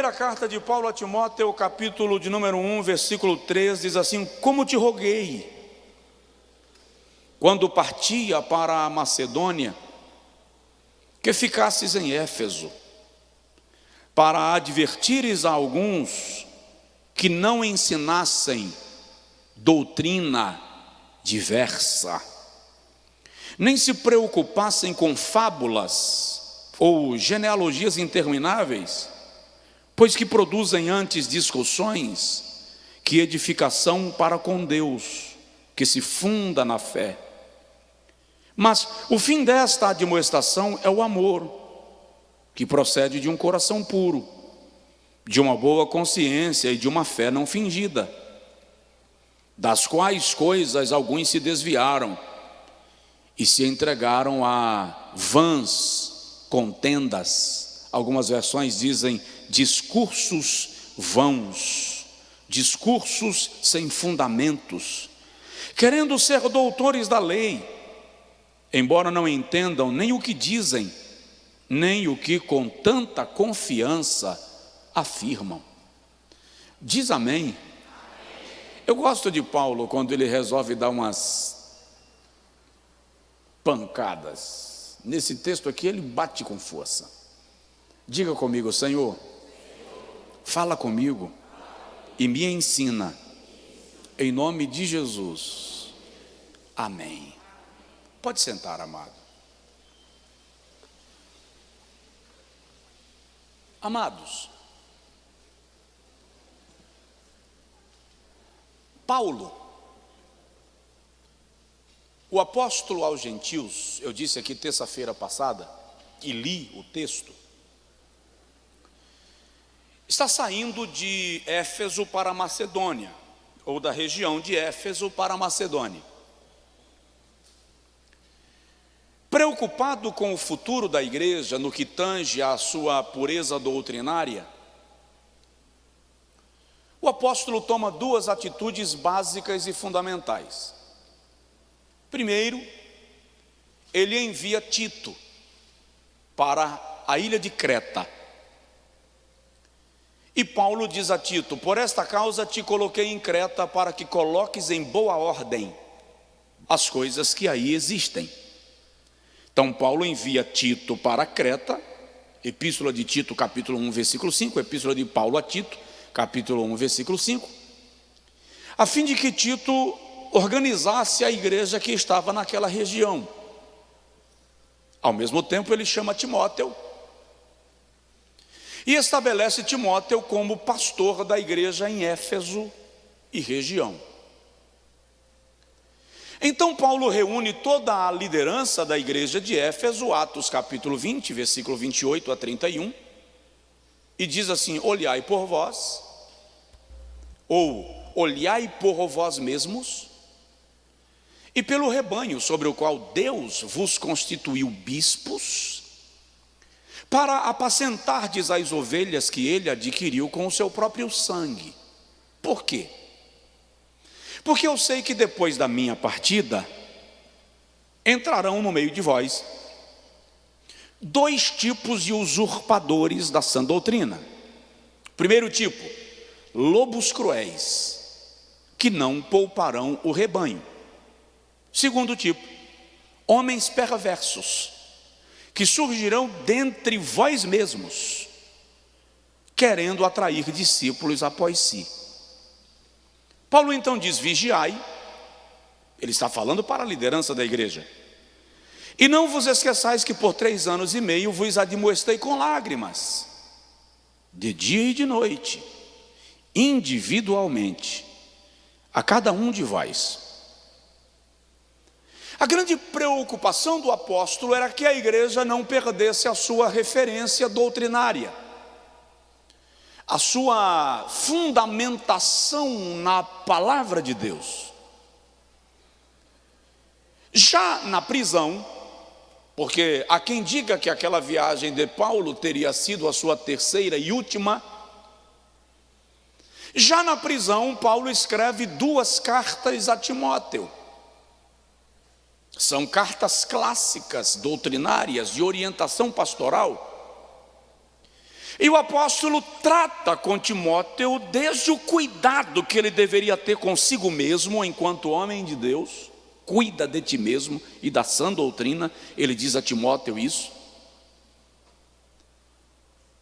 Primeira carta de Paulo a Timóteo, capítulo de número 1, versículo 3, diz assim: como te roguei, quando partia para a Macedônia, que ficasses em Éfeso, para advertires a alguns que não ensinassem doutrina diversa, nem se preocupassem com fábulas ou genealogias intermináveis, pois que produzem antes discussões que edificação para com Deus, que se funda na fé. Mas o fim desta admoestação é o amor, que procede de um coração puro, de uma boa consciência e de uma fé não fingida, das quais coisas alguns se desviaram e se entregaram a vãs contendas. Algumas versões dizem discursos vãos, discursos sem fundamentos, querendo ser doutores da lei, embora não entendam nem o que dizem, nem o que com tanta confiança afirmam. Diz amém? Eu gosto de Paulo quando ele resolve dar umas pancadas. Nesse texto aqui ele bate com força. Diga comigo: Senhor, fala comigo e me ensina, em nome de Jesus. Amém. Pode sentar, amado. Amados, Paulo, o apóstolo aos gentios, eu disse aqui terça-feira passada, e li o texto, está saindo de Éfeso para a Macedônia, ou da região de Éfeso para a Macedônia. Preocupado com o futuro da igreja no que tange à sua pureza doutrinária, o apóstolo toma duas atitudes básicas e fundamentais. Primeiro, ele envia Tito para a ilha de Creta. E Paulo diz a Tito: por esta causa te coloquei em Creta, para que coloques em boa ordem as coisas que aí existem. Então Paulo envia Tito para Creta, Epístola de Tito, capítulo 1, versículo 5, Epístola de Paulo a Tito, capítulo 1, versículo 5, a fim de que Tito organizasse a igreja que estava naquela região. Ao mesmo tempo ele chama Timóteo e estabelece Timóteo como pastor da igreja em Éfeso e região. Então Paulo reúne toda a liderança da igreja de Éfeso, Atos capítulo 20, versículo 28 a 31, e diz assim: olhai por vós, ou olhai por vós mesmos, e pelo rebanho sobre o qual Deus vos constituiu bispos, para apacentardes as ovelhas que ele adquiriu com o seu próprio sangue. Por quê? Porque eu sei que depois da minha partida entrarão no meio de vós dois tipos de usurpadores da sã doutrina. Primeiro tipo, lobos cruéis, que não pouparão o rebanho. Segundo tipo, homens perversos, que surgirão dentre vós mesmos, querendo atrair discípulos após si. Paulo então diz: vigiai. Ele está falando para a liderança da igreja. E não vos esqueçais que por 3 anos e meio vos admoestei com lágrimas, de dia e de noite, individualmente, a cada um de vós. A grande preocupação do apóstolo era que a igreja não perdesse a sua referência doutrinária, a sua fundamentação na palavra de Deus. Já na prisão, porque há quem diga que aquela viagem de Paulo teria sido a sua terceira e última, já na prisão Paulo escreve 2 cartas a Timóteo. São cartas clássicas, doutrinárias, de orientação pastoral. E o apóstolo trata com Timóteo desde o cuidado que ele deveria ter consigo mesmo enquanto homem de Deus. Cuida de ti mesmo e da sã doutrina, ele diz a Timóteo isso.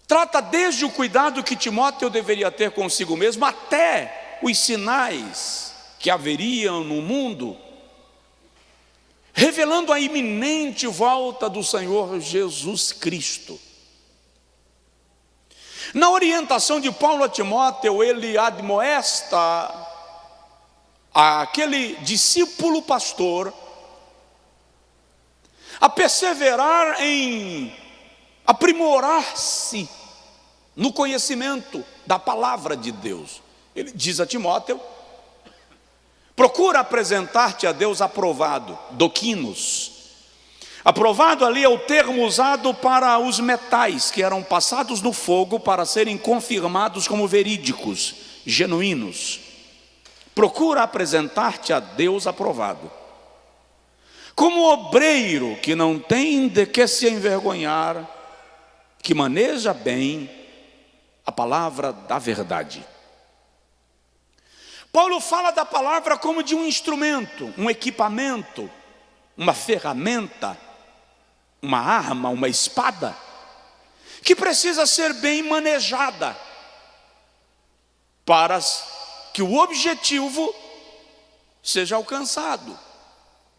Trata desde o cuidado que Timóteo deveria ter consigo mesmo até os sinais que haveriam no mundo, revelando a iminente volta do Senhor Jesus Cristo. Na orientação de Paulo a Timóteo, ele admoesta aquele discípulo pastor a perseverar em aprimorar-se no conhecimento da palavra de Deus. Ele diz a Timóteo: procura apresentar-te a Deus aprovado, doquinos. Aprovado ali é o termo usado para os metais que eram passados no fogo para serem confirmados como verídicos, genuínos. Procura apresentar-te a Deus aprovado, como obreiro que não tem de que se envergonhar, que maneja bem a palavra da verdade. Paulo fala da palavra como de um instrumento, um equipamento, uma ferramenta, uma arma, uma espada, que precisa ser bem manejada para que o objetivo seja alcançado.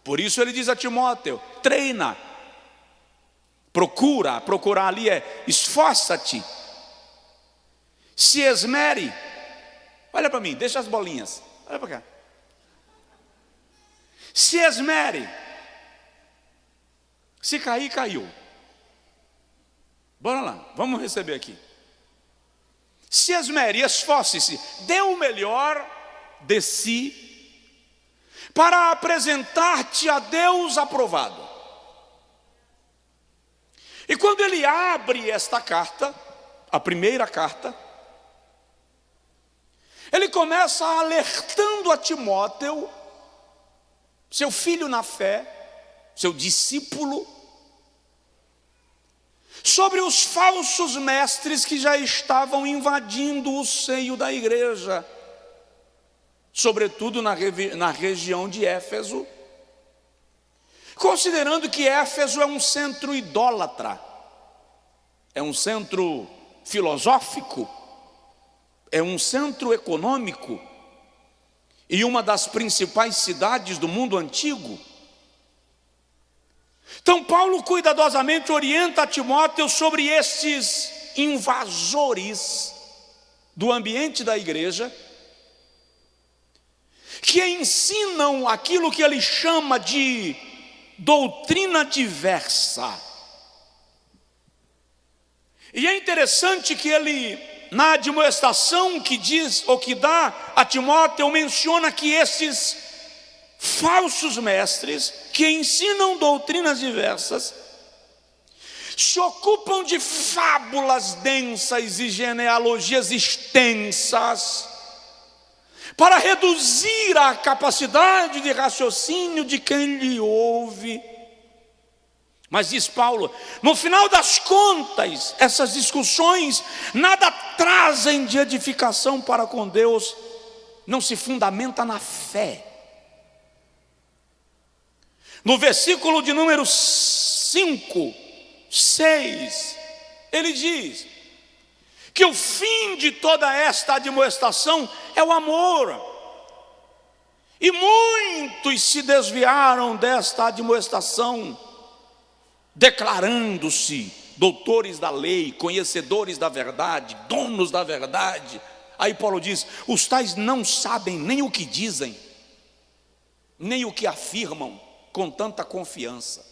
Por isso ele diz a Timóteo: treina, procurar ali é esforça-te, se esmere. Olha para mim, deixa as bolinhas, olha para cá. Se esmere. Se cair, caiu. Bora lá, vamos receber aqui. Se esmere, esforce-se, dê o melhor de si, para apresentar-te a Deus aprovado. E quando ele abre esta carta, a primeira carta, ele começa alertando a Timóteo, seu filho na fé, seu discípulo, sobre os falsos mestres que já estavam invadindo o seio da igreja, sobretudo na região de Éfeso, considerando que Éfeso é um centro idólatra, é um centro filosófico, é um centro econômico e uma das principais cidades do mundo antigo. Então Paulo cuidadosamente orienta a Timóteo sobre estes invasores do ambiente da igreja, que ensinam aquilo que ele chama de doutrina diversa. E é interessante que ele, na admoestação que diz ou que dá a Timóteo, menciona que esses falsos mestres que ensinam doutrinas diversas se ocupam de fábulas densas e genealogias extensas para reduzir a capacidade de raciocínio de quem lhe ouve. Mas diz Paulo, no final das contas, essas discussões nada trazem de edificação para com Deus, não se fundamenta na fé. No versículo de número 5, 6, ele diz que o fim de toda esta admoestação é o amor. E muitos se desviaram desta admoestação, declarando-se doutores da lei, conhecedores da verdade, donos da verdade. Aí Paulo diz: os tais não sabem nem o que dizem, nem o que afirmam com tanta confiança.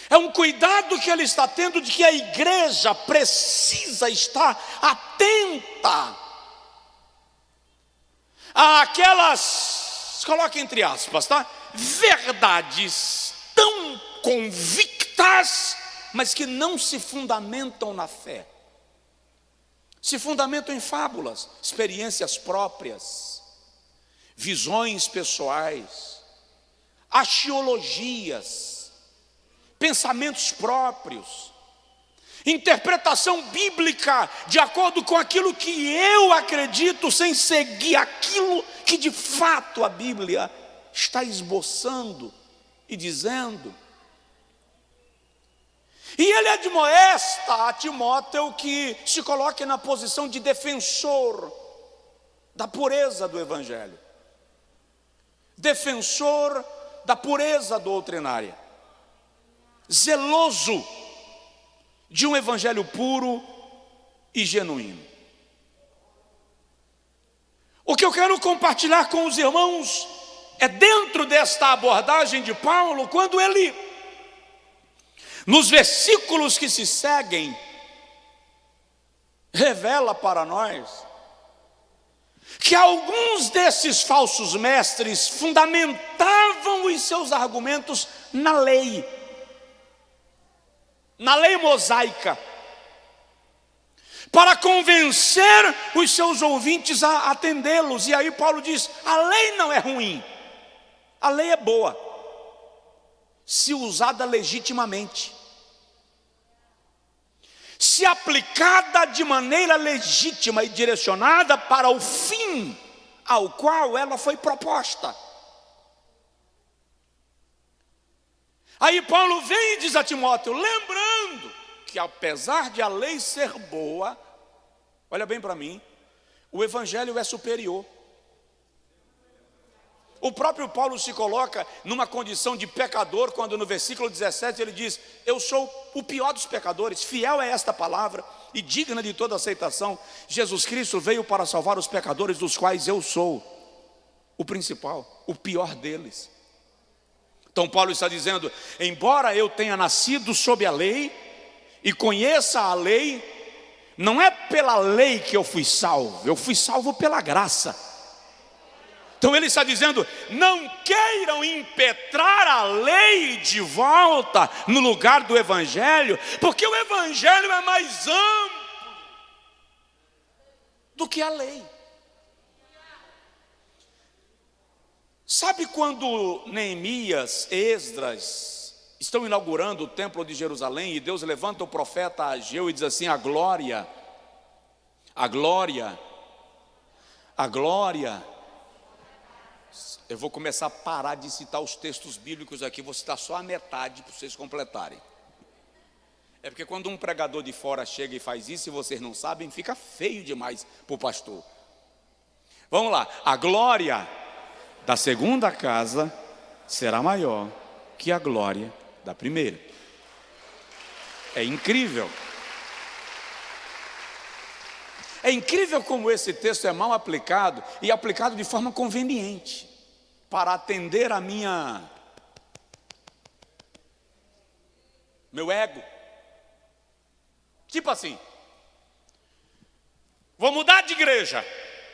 É um cuidado que ele está tendo de que a igreja precisa estar atenta àquelas, coloque entre aspas, tá? Verdades tão convictas, mas que não se fundamentam na fé. Se fundamentam em fábulas, experiências próprias, visões pessoais, axiologias, pensamentos próprios. interpretação bíblica de acordo com aquilo que eu acredito, sem seguir aquilo que de fato a Bíblia está esboçando e dizendo. E ele admoesta a Timóteo que se coloque na posição de defensor da pureza do Evangelho, defensor da pureza doutrinária, zeloso de um Evangelho puro e genuíno. O que eu quero compartilhar com os irmãos é dentro desta abordagem de Paulo, quando ele, nos versículos que se seguem, revela para nós que alguns desses falsos mestres fundamentavam os seus argumentos na lei mosaica, para convencer os seus ouvintes a atendê-los. E aí Paulo diz: a lei não é ruim, a lei é boa, se usada legitimamente, se aplicada de maneira legítima e direcionada para o fim ao qual ela foi proposta. Aí Paulo vem e diz a Timóteo, lembrando que apesar de a lei ser boa, olha bem para mim, o Evangelho é superior. O próprio Paulo se coloca numa condição de pecador, quando no versículo 17 ele diz: eu sou o pior dos pecadores. Fiel é esta palavra e digna de toda aceitação. Jesus Cristo veio para salvar os pecadores, dos quais eu sou o principal, o pior deles. Então Paulo está dizendo: embora eu tenha nascido sob a lei e conheça a lei, não é pela lei que eu fui salvo pela graça. Então ele está dizendo: não queiram impetrar a lei de volta no lugar do Evangelho, porque o Evangelho é mais amplo do que a lei. Sabe quando Neemias, Esdras estão inaugurando o templo de Jerusalém e Deus levanta o profeta Ageu e diz assim: a glória, eu vou começar a parar de citar os textos bíblicos aqui, vou citar só a metade para vocês completarem. É porque quando um pregador de fora chega e faz isso e vocês não sabem, fica feio demais para o pastor. Vamos lá, a glória da segunda casa será maior que a glória da primeira. É incrível. É incrível como esse texto é mal aplicado e aplicado de forma conveniente para atender a meu ego. Tipo assim, vou mudar de igreja,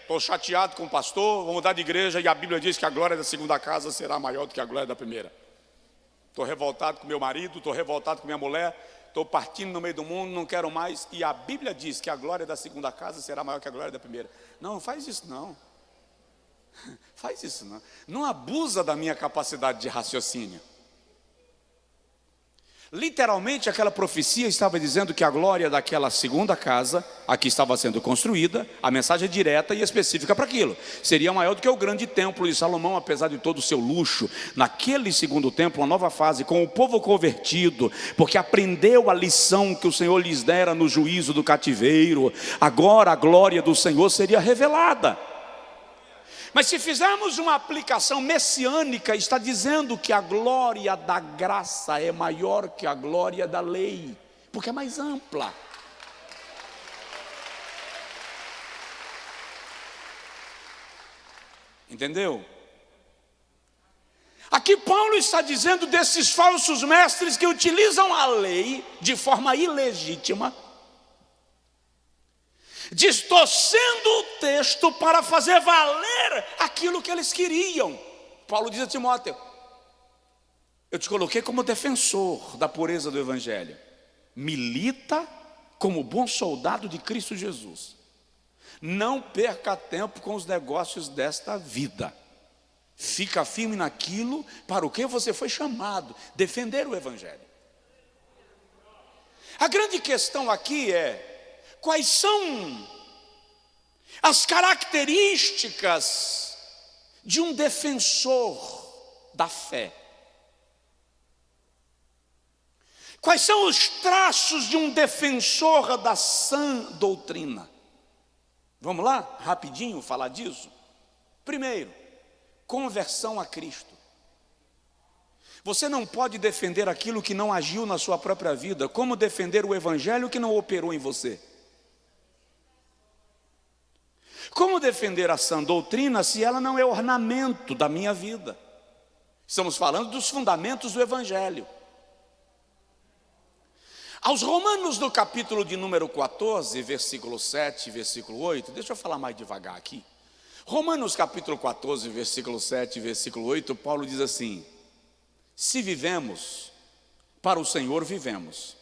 estou chateado com o pastor, vou mudar de igreja e a Bíblia diz que a glória da segunda casa será maior do que a glória da primeira. Estou revoltado com meu marido, estou revoltado com minha mulher, estou partindo no meio do mundo, não quero mais. E a Bíblia diz que a glória da segunda casa será maior que a glória da primeira. Não faz isso não. Faz isso não. Não abusa da minha capacidade de raciocínio. Literalmente aquela profecia estava dizendo que a glória daquela segunda casa, a que estava sendo construída, a mensagem é direta e específica para aquilo, seria maior do que o grande templo de Salomão, apesar de todo o seu luxo. Naquele segundo templo, uma nova fase, com o povo convertido, porque aprendeu a lição que o Senhor lhes dera no juízo do cativeiro, agora a glória do Senhor seria revelada. Mas se fizermos uma aplicação messiânica, está dizendo que a glória da graça é maior que a glória da lei, porque é mais ampla. Entendeu? Aqui Paulo está dizendo desses falsos mestres que utilizam a lei de forma ilegítima, distorcendo o texto para fazer valer aquilo que eles queriam. Paulo diz a Timóteo: eu te coloquei como defensor da pureza do Evangelho, milita como bom soldado de Cristo Jesus, não perca tempo com os negócios desta vida, fica firme naquilo para o que você foi chamado, defender o Evangelho. A grande questão aqui é: quais são as características de um defensor da fé? Quais são os traços de um defensor da sã doutrina? Vamos lá, rapidinho, falar disso? Primeiro, conversão a Cristo. Você não pode defender aquilo que não agiu na sua própria vida. Como defender o evangelho que não operou em você? Como defender a sã doutrina se ela não é ornamento da minha vida? Estamos falando dos fundamentos do evangelho. Aos Romanos, no capítulo de número 14, versículo 7, versículo 8, deixa eu falar mais devagar aqui. Romanos capítulo 14, versículo 7, versículo 8, Paulo diz assim: se vivemos, para o Senhor vivemos.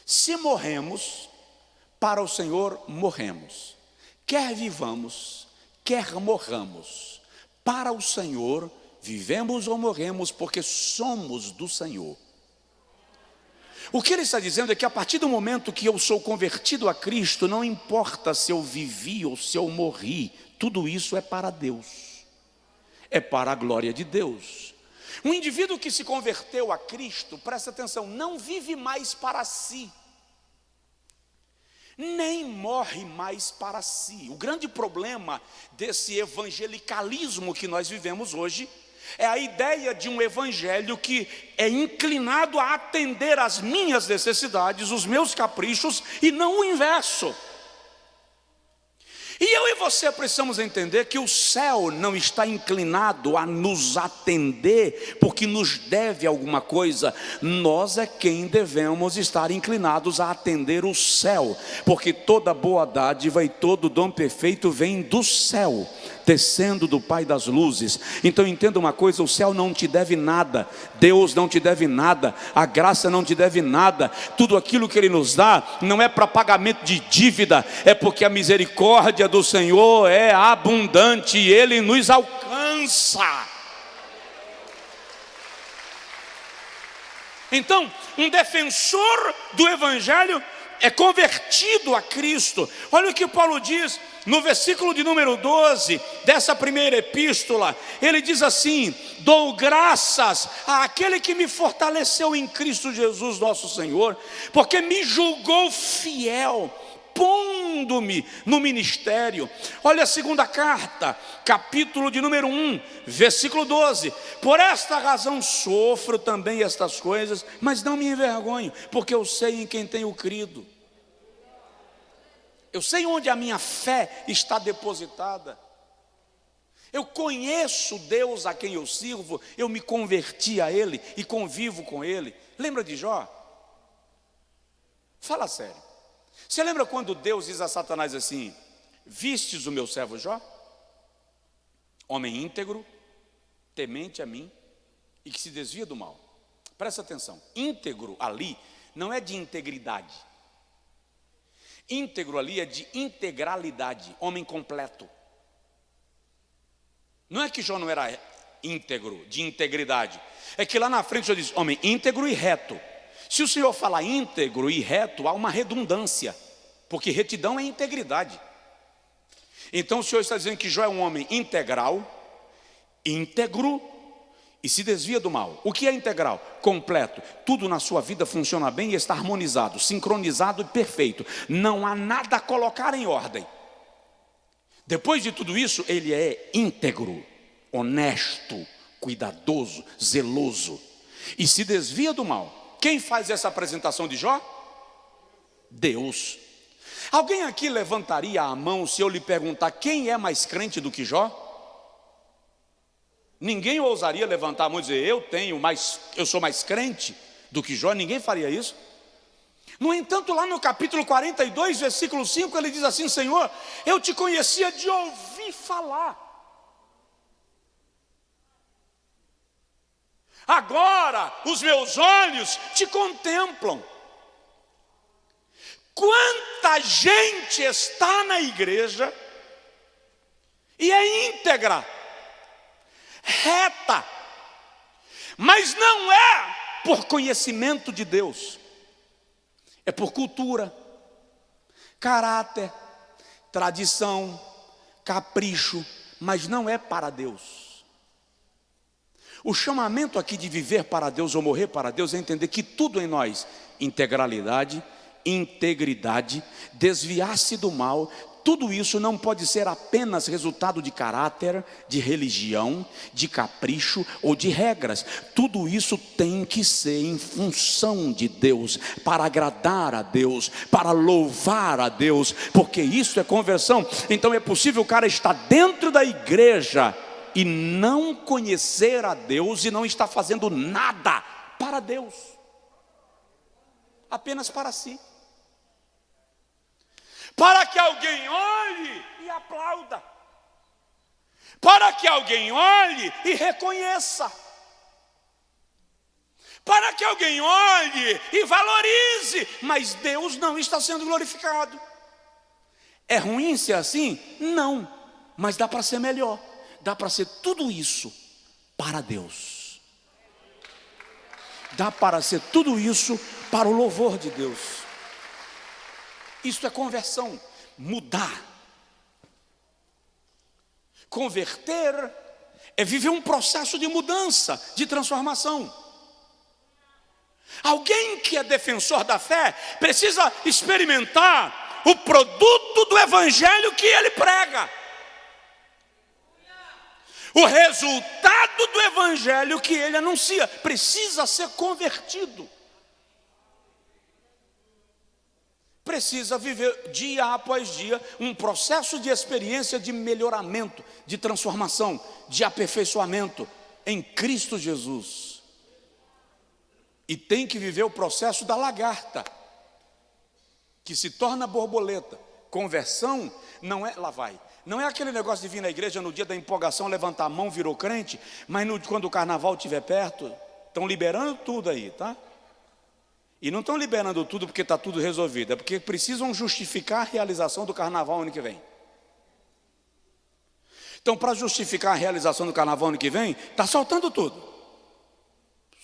Se morremos, para o Senhor morremos. Quer vivamos, quer morramos, para o Senhor vivemos ou morremos, porque somos do Senhor. O que ele está dizendo é que a partir do momento que eu sou convertido a Cristo, não importa se eu vivi ou se eu morri, tudo isso é para Deus, é para a glória de Deus. Um indivíduo que se converteu a Cristo, presta atenção, não vive mais para si, nem morre mais para si. O grande problema desse evangelicalismo que nós vivemos hoje é a ideia de um evangelho que é inclinado a atender às minhas necessidades, os meus caprichos, e não o inverso. E eu e você precisamos entender que o céu não está inclinado a nos atender porque nos deve alguma coisa. Nós é quem devemos estar inclinados a atender o céu, porque toda boa dádiva e todo dom perfeito vem do céu, descendo do Pai das luzes. Então entenda uma coisa: o céu não te deve nada, Deus não te deve nada, a graça não te deve nada. Tudo aquilo que Ele nos dá não é para pagamento de dívida, é porque a misericórdia do Senhor é abundante e Ele nos alcança. Então, um defensor do evangelho é convertido a Cristo. Olha o que Paulo diz no versículo de número 12 dessa primeira epístola. Ele diz assim: dou graças àquele que me fortaleceu em Cristo Jesus nosso Senhor, porque me julgou fiel, pondo-me no ministério. Olha a segunda carta, capítulo de número 1, versículo 12. Por esta razão sofro também estas coisas, mas não me envergonho, porque eu sei em quem tenho crido. Eu sei onde a minha fé está depositada. Eu conheço Deus a quem eu sirvo, eu me converti a Ele e convivo com Ele. Lembra de Jó? Fala sério. Você lembra quando Deus diz a Satanás assim: vistes o meu servo Jó? Homem íntegro, temente a mim e que se desvia do mal. Presta atenção, íntegro ali não é de integridade. Íntegro ali é de integralidade, homem completo. Não é que Jó não era íntegro, de integridade, é que lá na frente Jó diz homem íntegro e reto. Se o Senhor fala íntegro e reto, há uma redundância, porque retidão é integridade. Então o Senhor está dizendo que Jó é um homem integral, íntegro e se desvia do mal. O que é integral? Completo. Tudo na sua vida funciona bem e está harmonizado, sincronizado e perfeito. Não há nada a colocar em ordem. Depois de tudo isso, ele é íntegro, honesto, cuidadoso, zeloso e se desvia do mal. Quem faz essa apresentação de Jó? Deus. Alguém aqui levantaria a mão se eu lhe perguntar quem é mais crente do que Jó? Ninguém ousaria levantar a mão e dizer eu sou mais crente do que Jó. Ninguém faria isso. No entanto, lá no capítulo 42, versículo 5, ele diz assim: Senhor, eu te conhecia de ouvir falar, agora os meus olhos te contemplam. Quanta gente está na igreja e é íntegra, reta, mas não é por conhecimento de Deus, é por cultura, caráter, tradição, capricho, mas não é para Deus. O chamamento aqui de viver para Deus ou morrer para Deus é entender que tudo em nós, integralidade, integridade, desviar-se do mal, tudo isso não pode ser apenas resultado de caráter, de religião, de capricho ou de regras. Tudo isso tem que ser em função de Deus, para agradar a Deus, para louvar a Deus, porque isso é conversão. Então é possível o cara estar dentro da igreja e não conhecer a Deus e não estar fazendo nada para Deus, apenas para si. Para que alguém olhe e aplauda, para que alguém olhe e reconheça, para que alguém olhe e valorize, mas Deus não está sendo glorificado. É ruim ser assim? Não, mas dá para ser melhor, dá para ser tudo isso para Deus, dá para ser tudo isso para o louvor de Deus. Isso é conversão, mudar. Converter é viver um processo de mudança, de transformação. Alguém que é defensor da fé precisa experimentar o produto do evangelho que ele prega, o resultado do evangelho que ele anuncia. Precisa ser convertido. Precisa viver dia após dia um processo de experiência de melhoramento, de transformação, de aperfeiçoamento em Cristo Jesus. E tem que viver o processo da lagarta, que se torna borboleta. Conversão não é, lá vai, não é aquele negócio de vir na igreja no dia da empolgação, levantar a mão, virou crente, mas quando o carnaval estiver perto, estão liberando tudo aí, tá? E não estão liberando tudo porque está tudo resolvido, é porque precisam justificar a realização do carnaval ano que vem. Então, para justificar a realização do carnaval ano que vem, está soltando tudo,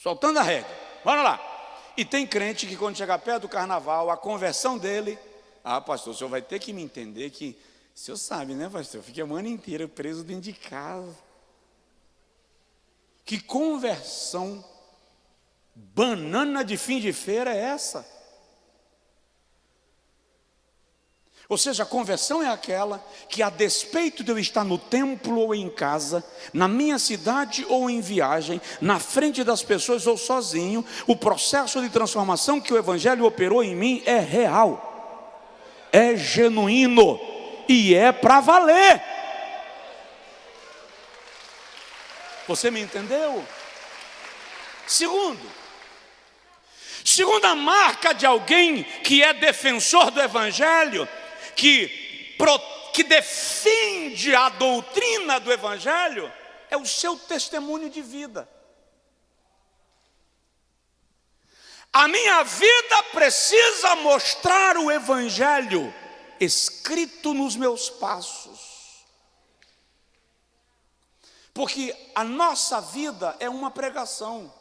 soltando a regra. Bora lá. E tem crente que quando chegar perto do carnaval, a conversão dele, pastor, o senhor vai ter que me entender que, o senhor sabe, né, pastor, eu fiquei a semana inteira preso dentro de casa. Que conversão banana de fim de feira é essa? Ou seja, a conversão é aquela que, a despeito de eu estar no templo ou em casa, na minha cidade ou em viagem, na frente das pessoas ou sozinho, o processo de transformação que o evangelho operou em mim é real, é genuíno e é para valer. Você me entendeu? Segunda marca de alguém que é defensor do evangelho, que defende a doutrina do evangelho, é o seu testemunho de vida. A minha vida precisa mostrar o evangelho escrito nos meus passos, porque a nossa vida é uma pregação.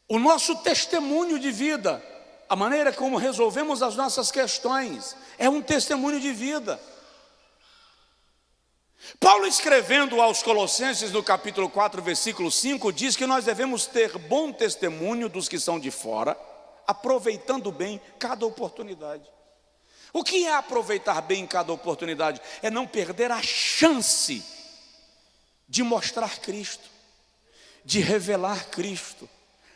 O nosso testemunho de vida, a maneira como resolvemos as nossas questões, é um testemunho de vida. Paulo, escrevendo aos Colossenses no capítulo 4, versículo 5, diz que nós devemos ter bom testemunho dos que são de fora, aproveitando bem cada oportunidade. O que é aproveitar bem cada oportunidade? É não perder a chance de mostrar Cristo, de revelar Cristo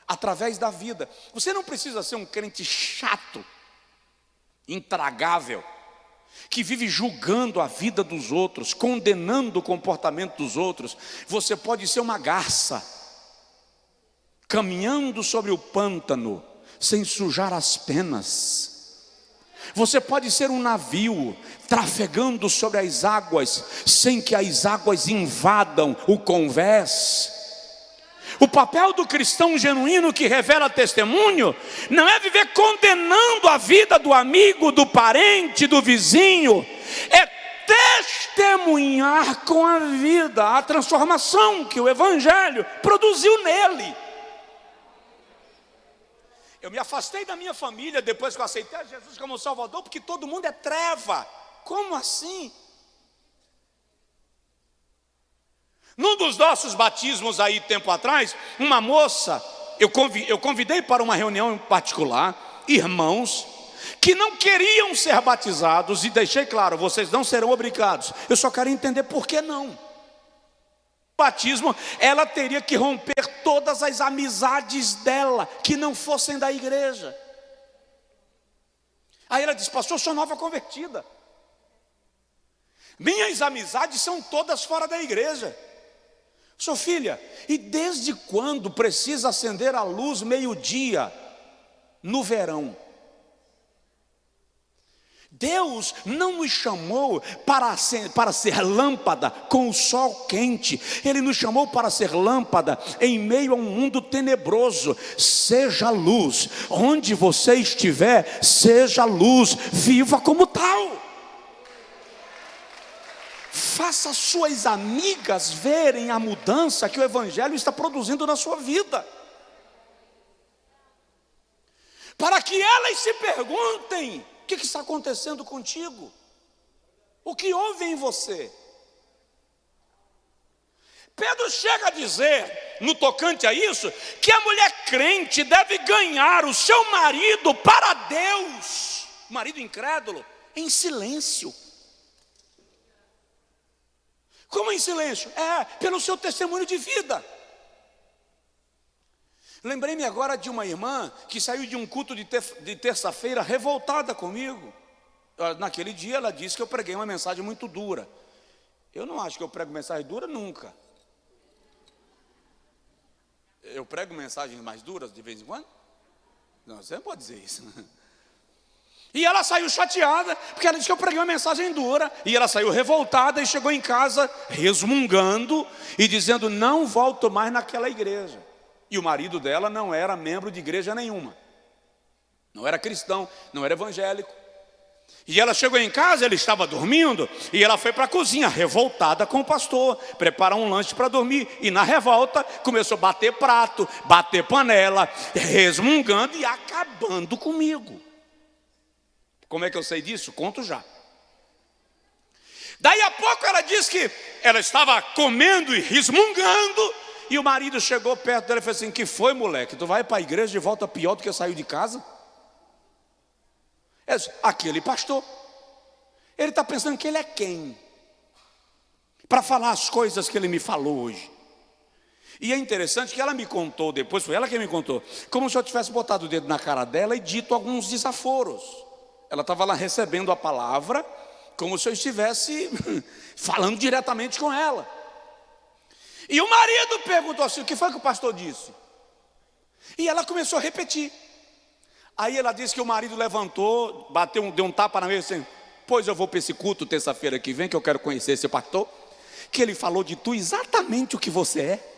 através da vida. Você não precisa ser um crente chato, intragável, que vive julgando a vida dos outros, condenando o comportamento dos outros. Você pode ser uma garça, caminhando sobre o pântano, sem sujar as penas. Você pode ser um navio, trafegando sobre as águas, sem que as águas invadam o convés. O papel do cristão genuíno que revela testemunho não é viver condenando a vida do amigo, do parente, do vizinho. É testemunhar com a vida a transformação que o evangelho produziu nele. eu me afastei da minha família depois que eu aceitei a Jesus como Salvador, porque todo mundo é treva. Como assim? Num dos nossos batismos aí, tempo atrás, uma moça, eu convidei para uma reunião em particular, irmãos, que não queriam ser batizados, e deixei claro, vocês não serão obrigados. Eu só quero entender por que não. O batismo, ela teria que romper todas as amizades dela, que não fossem da igreja. Aí ela disse: pastor, eu sou nova convertida. Minhas amizades são todas fora da igreja. Sua filha, e desde quando precisa acender a luz meio-dia no verão? Deus não nos chamou para ser lâmpada com o sol quente. Ele nos chamou para ser lâmpada em meio a um mundo tenebroso. Seja luz, onde você estiver, seja luz, viva como tal. Faça suas amigas verem a mudança que o Evangelho está produzindo na sua vida, para que elas se perguntem: o que está acontecendo contigo? O que houve em você? Pedro chega a dizer, no tocante a isso, que a mulher crente deve ganhar o seu marido para Deus, marido incrédulo, em silêncio. Como em silêncio? Pelo seu testemunho de vida. Lembrei-me agora de uma irmã que saiu de um culto de terça-feira revoltada comigo. Naquele dia ela disse que eu preguei uma mensagem muito dura. Eu não acho que eu prego mensagem dura nunca. Eu prego mensagens mais duras de vez em quando? Não, você não pode dizer isso. E ela saiu chateada, porque ela disse que eu preguei uma mensagem dura. E ela saiu revoltada e chegou em casa resmungando e dizendo: não volto mais naquela igreja. E o marido dela não era membro de igreja nenhuma, não era cristão, não era evangélico. E ela chegou em casa, ele estava dormindo, e ela foi para a cozinha, revoltada com o pastor, preparar um lanche para dormir. E na revolta começou a bater prato, bater panela, resmungando e acabando comigo. Como é que eu sei disso? Conto já. Daí a pouco ela disse que ela estava comendo e resmungando, e o marido chegou perto dela e falou assim: que foi, moleque? Tu vai para a igreja de volta pior do que saiu de casa? Aquele pastor, ele está pensando que ele é quem? Para falar as coisas que ele me falou hoje. E é interessante que ela me contou depois, foi ela que me contou, como se eu tivesse botado o dedo na cara dela e dito alguns desaforos. Ela estava lá recebendo a palavra, como se eu estivesse falando diretamente com ela. E o marido perguntou assim: o que foi que o pastor disse? E ela começou a repetir. Aí ela disse que o marido levantou, deu um tapa na mesa assim: pois eu vou para esse culto terça-feira que vem, que eu quero conhecer esse pastor, que ele falou de tu exatamente o que você é.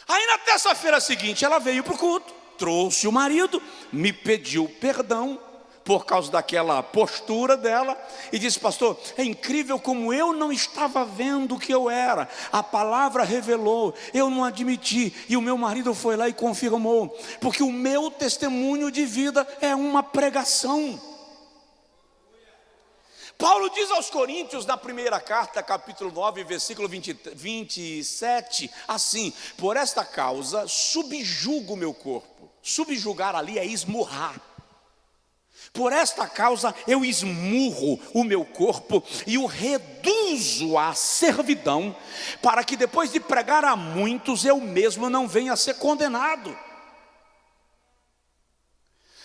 Aí na terça-feira seguinte ela veio para o culto, trouxe o marido, me pediu perdão por causa daquela postura dela, e disse: pastor, é incrível como eu não estava vendo o que eu era, a palavra revelou, eu não admiti, e o meu marido foi lá e confirmou, porque o meu testemunho de vida é uma pregação. Paulo diz aos Coríntios, na primeira carta, capítulo 9, versículo 27, assim: por esta causa subjugo o meu corpo. Subjugar ali é esmurrar. Por esta causa eu esmurro o meu corpo e o reduzo à servidão, para que depois de pregar a muitos, eu mesmo não venha a ser condenado.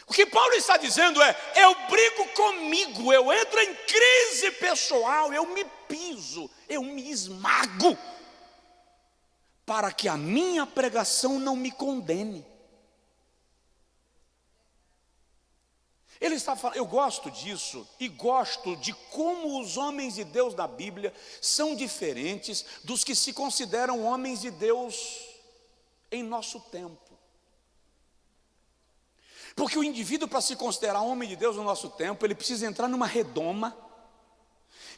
O que Paulo está dizendo é: eu brigo comigo, eu entro em crise pessoal, eu me piso, eu me esmago, para que a minha pregação não me condene. Ele está falando, eu gosto disso, e gosto de como os homens de Deus da Bíblia são diferentes dos que se consideram homens de Deus em nosso tempo. Porque o indivíduo, para se considerar homem de Deus no nosso tempo, ele precisa entrar numa redoma,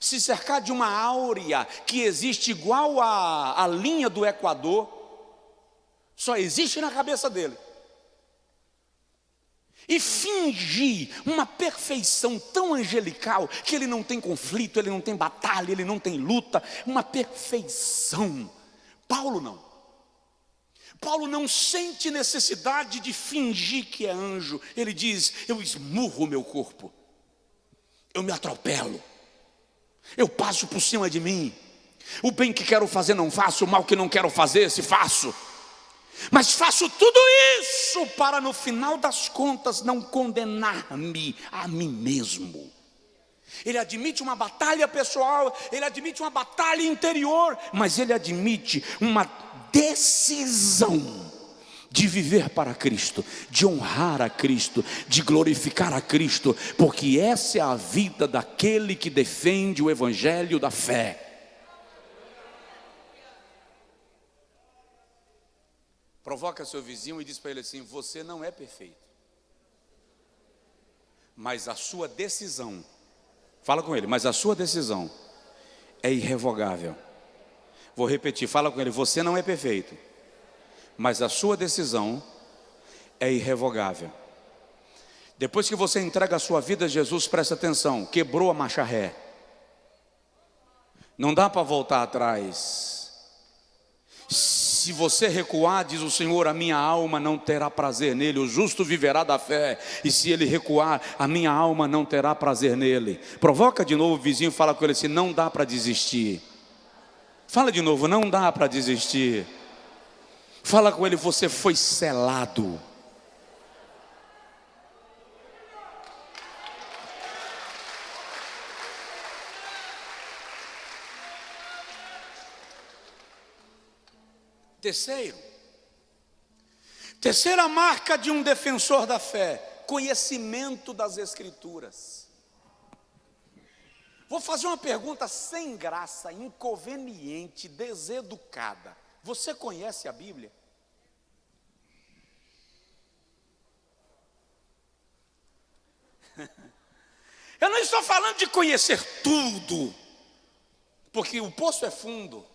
se cercar de uma áurea que existe igual à linha do Equador, Só existe na cabeça dele. E fingir uma perfeição tão angelical, que ele não tem conflito, ele não tem batalha, ele não tem luta, uma perfeição. Paulo não. Paulo não sente necessidade de fingir que é anjo. Ele diz: eu esmurro o meu corpo, eu me atropelo, eu passo por cima de mim. O bem que quero fazer não faço, o mal que não quero fazer se faço. Mas faço tudo isso para no final das contas não condenar-me a mim mesmo. Ele admite uma batalha pessoal, ele admite uma batalha interior, mas ele admite uma decisão de viver para Cristo, de honrar a Cristo, de glorificar a Cristo, porque essa é a vida daquele que defende o evangelho da fé. Provoca seu vizinho e diz para ele assim: você não é perfeito, mas a sua decisão, fala com ele, mas a sua decisão é irrevogável. Vou repetir, fala com ele: você não é perfeito, mas a sua decisão é irrevogável. Depois que você entrega a sua vida a Jesus, presta atenção, quebrou a marcha ré, não dá para voltar atrás. Se você recuar, diz o Senhor, a minha alma não terá prazer nele. O justo viverá da fé, e se ele recuar, a minha alma não terá prazer nele. Provoca de novo o vizinho, fala com ele assim: não dá para desistir. Fala de novo: não dá para desistir. Fala com ele: você foi selado. Terceira marca de um defensor da fé: conhecimento das Escrituras. Vou fazer uma pergunta sem graça, inconveniente, deseducada. Você conhece a Bíblia? Eu não estou falando de conhecer tudo, porque o poço é fundo,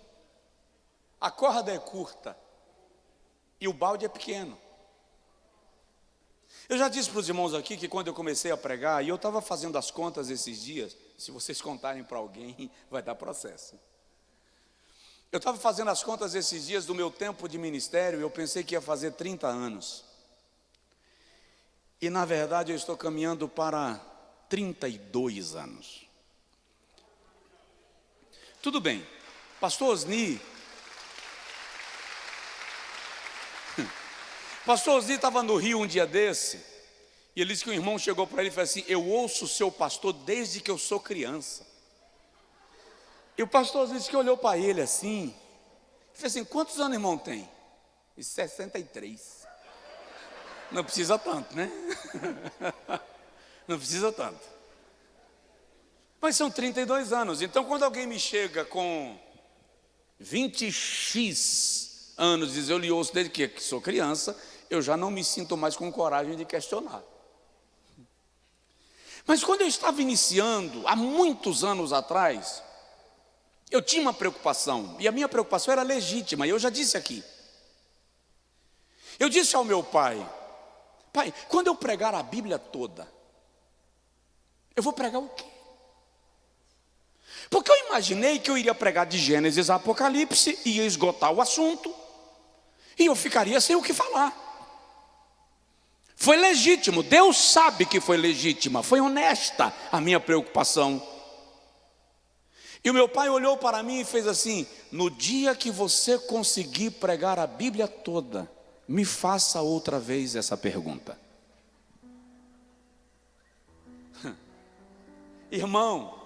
a corda é curta e o balde é pequeno. Eu já disse para os irmãos aqui que quando eu comecei a pregar, e eu estava fazendo as contas esses dias, se vocês contarem para alguém, vai dar processo. Eu estava fazendo as contas esses dias do meu tempo de ministério, eu pensei que ia fazer 30 anos. E na verdade eu estou caminhando para 32 anos. Tudo bem, pastor Osni estava no Rio um dia desse, e ele disse que um irmão chegou para ele e falou assim: eu ouço o seu pastor desde que eu sou criança. E o pastor disse que olhou para ele assim, e fez assim: quantos anos o irmão tem? E 63. Não precisa tanto, né? Não precisa tanto. Mas são 32 anos. Então quando alguém me chega com 20x anos e diz: eu lhe ouço desde que sou criança, eu já não me sinto mais com coragem de questionar. Mas quando eu estava iniciando, há muitos anos atrás, eu tinha uma preocupação, e a minha preocupação era legítima, e eu já disse aqui. Eu disse ao meu pai: pai, quando eu pregar a Bíblia toda, eu vou pregar o quê? Porque eu imaginei que eu iria pregar de Gênesis a Apocalipse, ia esgotar o assunto, e eu ficaria sem o que falar. Foi legítimo, Deus sabe que foi legítima, foi honesta a minha preocupação. E o meu pai olhou para mim e fez assim: no dia que você conseguir pregar a Bíblia toda, me faça outra vez essa pergunta. Irmão,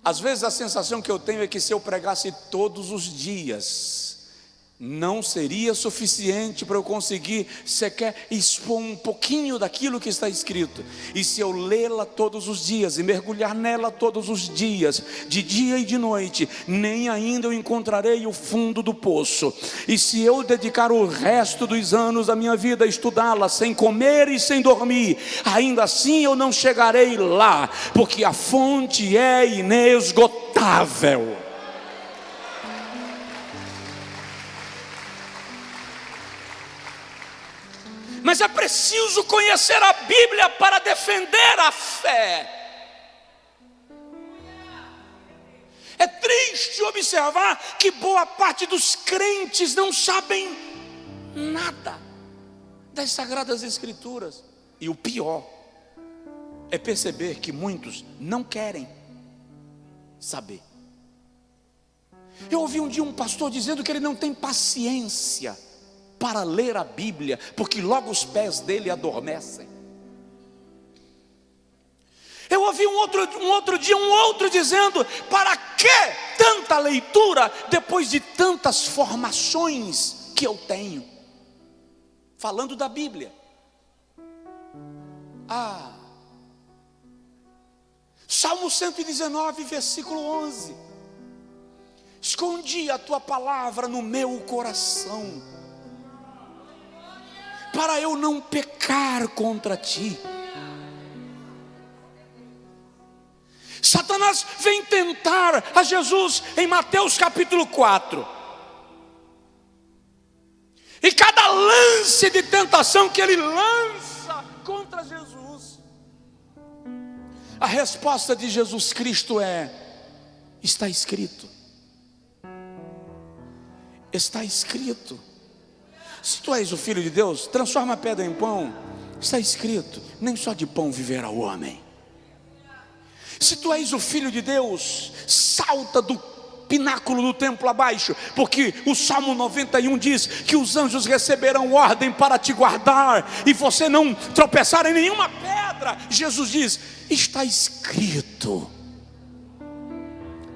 às vezes a sensação que eu tenho é que se eu pregasse todos os dias, não seria suficiente para eu conseguir sequer expor um pouquinho daquilo que está escrito. E se eu lê-la todos os dias e mergulhar nela todos os dias, de dia e de noite, nem ainda eu encontrarei o fundo do poço. E se eu dedicar o resto dos anos da minha vida a estudá-la sem comer e sem dormir, ainda assim eu não chegarei lá, porque a fonte é inesgotável. Mas é preciso conhecer a Bíblia para defender a fé. É triste observar que boa parte dos crentes não sabem nada das Sagradas Escrituras. E o pior é perceber que muitos não querem saber. Eu ouvi um dia um pastor dizendo que ele não tem paciência para ler a Bíblia, porque logo os pés dele adormecem. Eu ouvi um outro dia um outro dizendo: para que tanta leitura depois de tantas formações que eu tenho? Falando da Bíblia. Salmo 119, versículo 11: escondi a tua palavra no meu coração, para eu não pecar contra ti. Satanás vem tentar a Jesus em Mateus capítulo 4. E cada lance de tentação que ele lança contra Jesus, a resposta de Jesus Cristo é: está escrito. Está escrito. Se tu és o Filho de Deus, transforma a pedra em pão. Está escrito: nem só de pão viverá o homem. Se tu és o Filho de Deus, salta do pináculo do templo abaixo, porque o Salmo 91 diz que os anjos receberão ordem para te guardar e você não tropeçar em nenhuma pedra. Jesus diz: está escrito.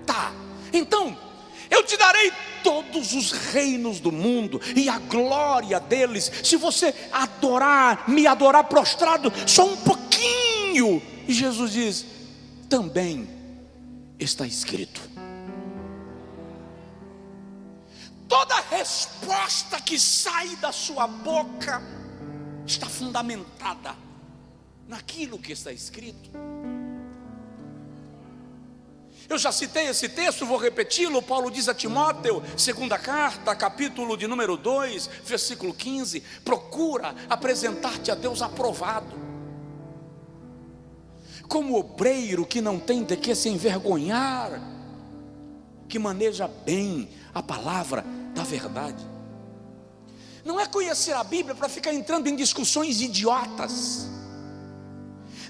Tá, então eu te darei todos os reinos do mundo e a glória deles, se você me adorar prostrado só um pouquinho. E Jesus diz: também está escrito. Toda resposta que sai da sua boca está fundamentada naquilo que está escrito. Eu já citei esse texto, vou repeti-lo. Paulo diz a Timóteo, segunda carta, capítulo de número 2, versículo 15: procura apresentar-te a Deus aprovado, como obreiro que não tem de que se envergonhar, que maneja bem a palavra da verdade. Não é conhecer a Bíblia para ficar entrando em discussões idiotas.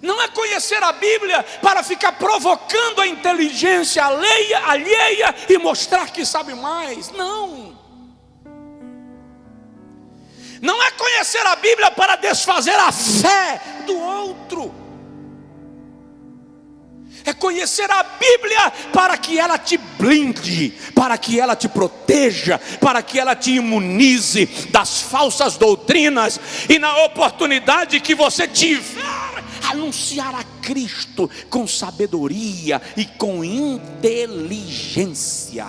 Não é conhecer a Bíblia para ficar provocando a inteligência alheia e mostrar que sabe mais. Não. Não é conhecer a Bíblia para desfazer a fé do outro. É conhecer a Bíblia para que ela te blinde, para que ela te proteja, para que ela te imunize das falsas doutrinas. E na oportunidade que você tiver, anunciar a Cristo com sabedoria e com inteligência.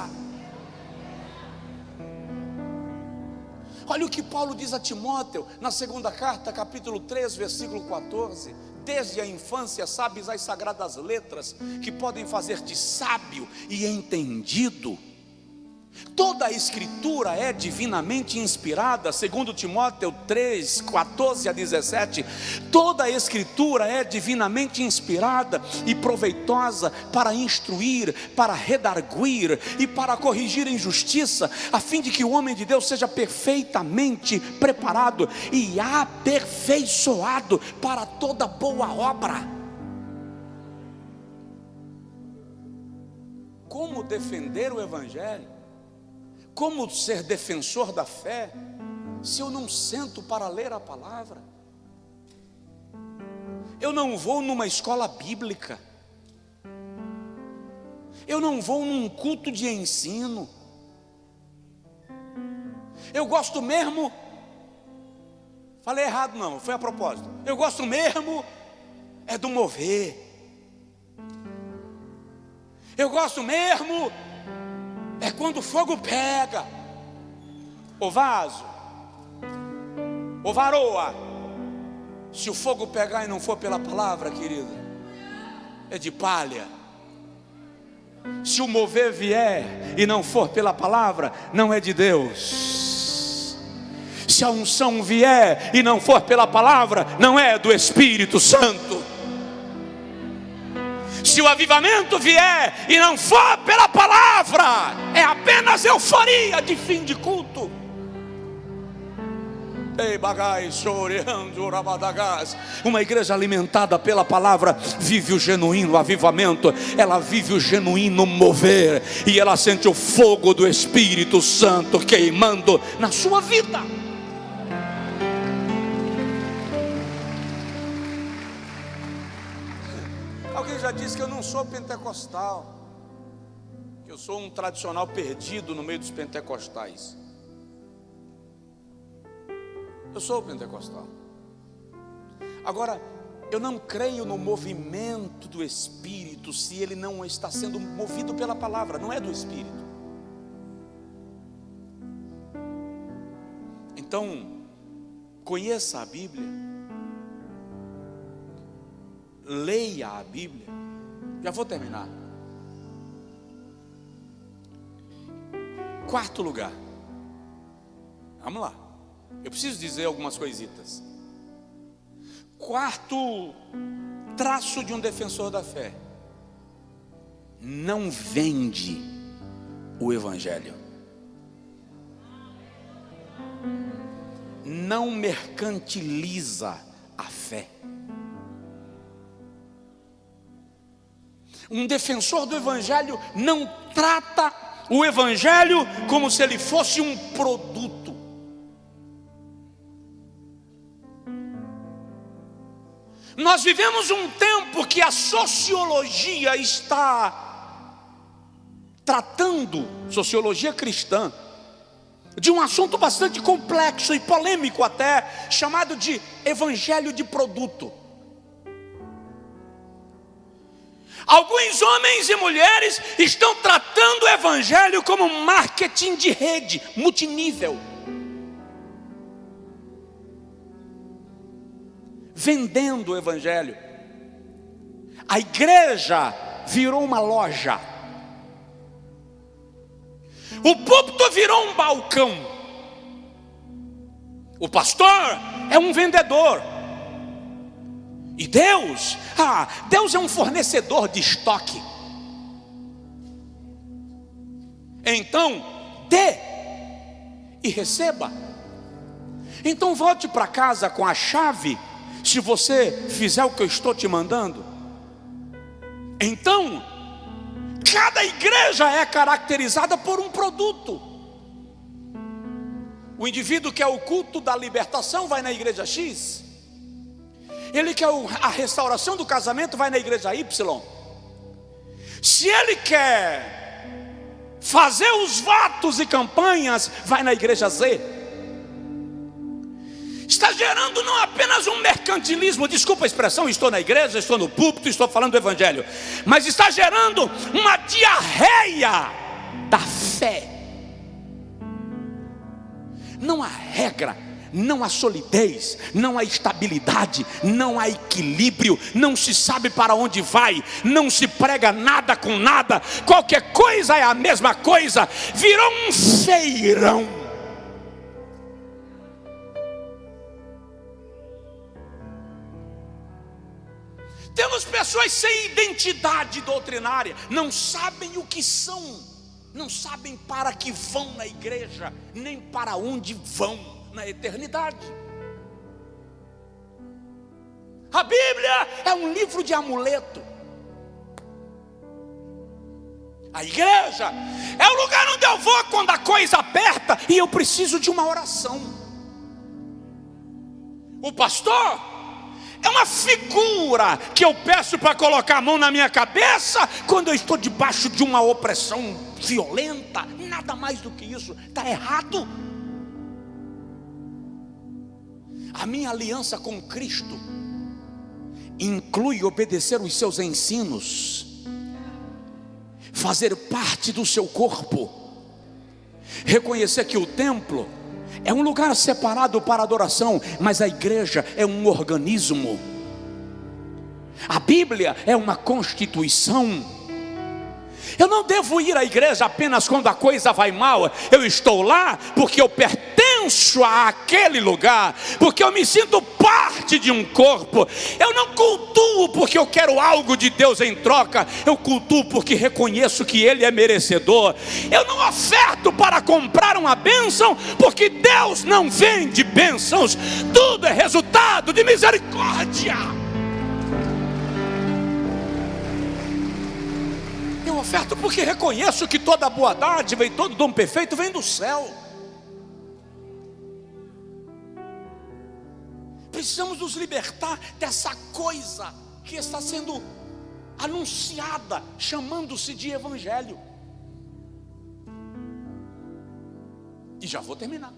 Olha o que Paulo diz a Timóteo na segunda carta, capítulo 3, versículo 14: desde a infância sabes as sagradas letras, que podem fazer-te sábio e entendido. Toda a escritura é divinamente inspirada, segundo Timóteo 3, 14 a 17. Toda a escritura é divinamente inspirada e proveitosa para instruir, para redarguir e para corrigir em justiça, a fim de que o homem de Deus seja perfeitamente preparado e aperfeiçoado para toda boa obra. Como defender o Evangelho? Como ser defensor da fé, se eu não sento para ler a palavra? Eu não vou numa escola bíblica, eu não vou num culto de ensino. Eu gosto mesmo, falei errado não, foi a propósito. Eu gosto mesmo é do mover. Eu gosto mesmo é quando o fogo pega. Ô vaso, ô varoa, se o fogo pegar e não for pela palavra, querida, é de palha. Se o mover vier e não for pela palavra, não é de Deus. Se a unção vier e não for pela palavra, não é do Espírito Santo. Se o avivamento vier e não for pela palavra, é apenas euforia de fim de culto. Uma igreja alimentada pela palavra vive o genuíno avivamento, ela vive o genuíno mover, e ela sente o fogo do Espírito Santo queimando na sua vida. Alguém já disse que eu não sou pentecostal, que eu sou um tradicional perdido no meio dos pentecostais. Eu sou pentecostal. Agora, eu não creio no movimento do Espírito se ele não está sendo movido pela palavra, não é do Espírito. Então, conheça a Bíblia, leia a Bíblia. Já vou terminar. Quarto lugar, vamos lá, eu preciso dizer algumas coisitas. Quarto traço de um defensor da fé: não vende o Evangelho, não mercantiliza a fé. Um defensor do Evangelho não trata o Evangelho como se ele fosse um produto. Nós vivemos um tempo que a sociologia está tratando, sociologia cristã, de um assunto bastante complexo e polêmico até, chamado de evangelho de produto. Alguns homens e mulheres estão tratando o evangelho como marketing de rede, multinível, vendendo o evangelho. A igreja virou uma loja, o púlpito virou um balcão, o pastor é um vendedor, e Deus é um fornecedor de estoque. Então dê e receba. Então volte para casa com a chave, se você fizer o que eu estou te mandando. Então, cada igreja é caracterizada por um produto. O indivíduo quer o culto da libertação, vai na igreja X. Ele quer a restauração do casamento, vai na igreja Y. Se ele quer fazer os votos e campanhas, vai na igreja Z. Está gerando não apenas um mercantilismo, desculpa a expressão, estou na igreja, estou no púlpito, estou falando do evangelho, mas está gerando uma diarreia da fé. Não há regra, não há solidez, não há estabilidade, não há equilíbrio, não se sabe para onde vai, não se prega nada com nada, qualquer coisa é a mesma coisa, virou um feirão. Temos pessoas sem identidade doutrinária, não sabem o que são, não sabem para que vão na igreja, nem para onde vão na eternidade. A Bíblia é um livro de amuleto. A igreja é o lugar onde eu vou quando a coisa aperta e eu preciso de uma oração. O pastor é uma figura que eu peço para colocar a mão na minha cabeça quando eu estou debaixo de uma opressão violenta. Nada mais do que isso. Está errado. A minha aliança com Cristo inclui obedecer os seus ensinos, fazer parte do seu corpo, reconhecer que o templo é um lugar separado para adoração, mas a igreja é um organismo. A Bíblia é uma constituição. Eu não devo ir à igreja apenas quando a coisa vai mal. Eu estou lá porque eu pertenço pertenço àquele lugar, porque eu me sinto parte de um corpo. Eu não cultuo porque eu quero algo de Deus em troca, eu cultuo porque reconheço que Ele é merecedor. Eu não oferto para comprar uma bênção, porque Deus não vende bênçãos, tudo é resultado de misericórdia. Eu oferto porque reconheço que toda boa dádiva e todo dom perfeito vem do céu. Precisamos nos libertar dessa coisa que está sendo anunciada, chamando-se de evangelho. E já vou terminar.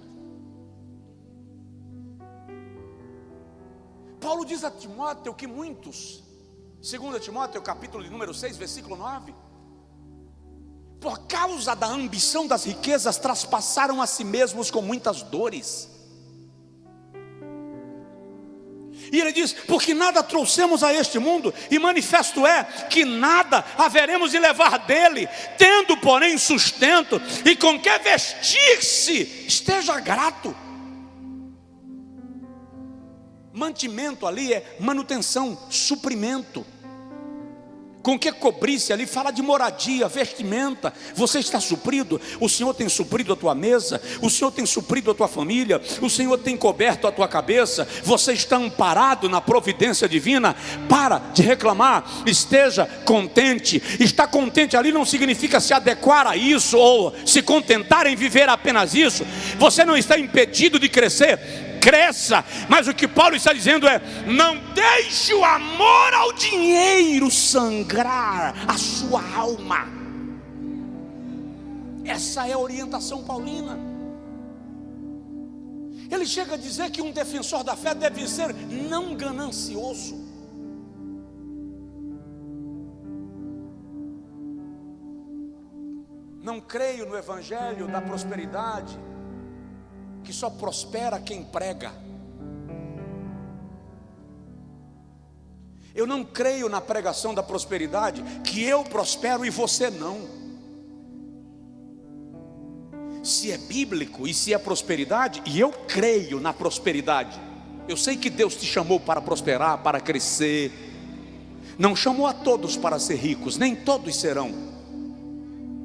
Paulo diz a Timóteo que muitos, 2 Timóteo capítulo de número 6, versículo 9, por causa da ambição das riquezas, traspassaram a si mesmos com muitas dores. E ele diz: porque nada trouxemos a este mundo, e manifesto é que nada haveremos de levar dele, tendo porém sustento, e com que vestir-se, esteja grato. Mantimento ali é manutenção, suprimento. Com que cobrir-se ali, fala de moradia, vestimenta. Você está suprido? O Senhor tem suprido a tua mesa, o Senhor tem suprido a tua família, o Senhor tem coberto a tua cabeça. Você está amparado na providência divina. Para de reclamar, esteja contente. Estar contente ali não significa se adequar a isso, ou se contentar em viver apenas isso. Você não está impedido de crescer. Cresça, mas o que Paulo está dizendo é: não deixe o amor ao dinheiro sangrar a sua alma. Essa é a orientação paulina. Ele chega a dizer que um defensor da fé deve ser não ganancioso. Não creio no evangelho da prosperidade, que só prospera quem prega. Eu não creio na pregação da prosperidade, que eu prospero e você não. Se é bíblico e se é prosperidade, e eu creio na prosperidade, eu sei que Deus te chamou para prosperar, para crescer. Não chamou a todos para ser ricos, nem todos serão.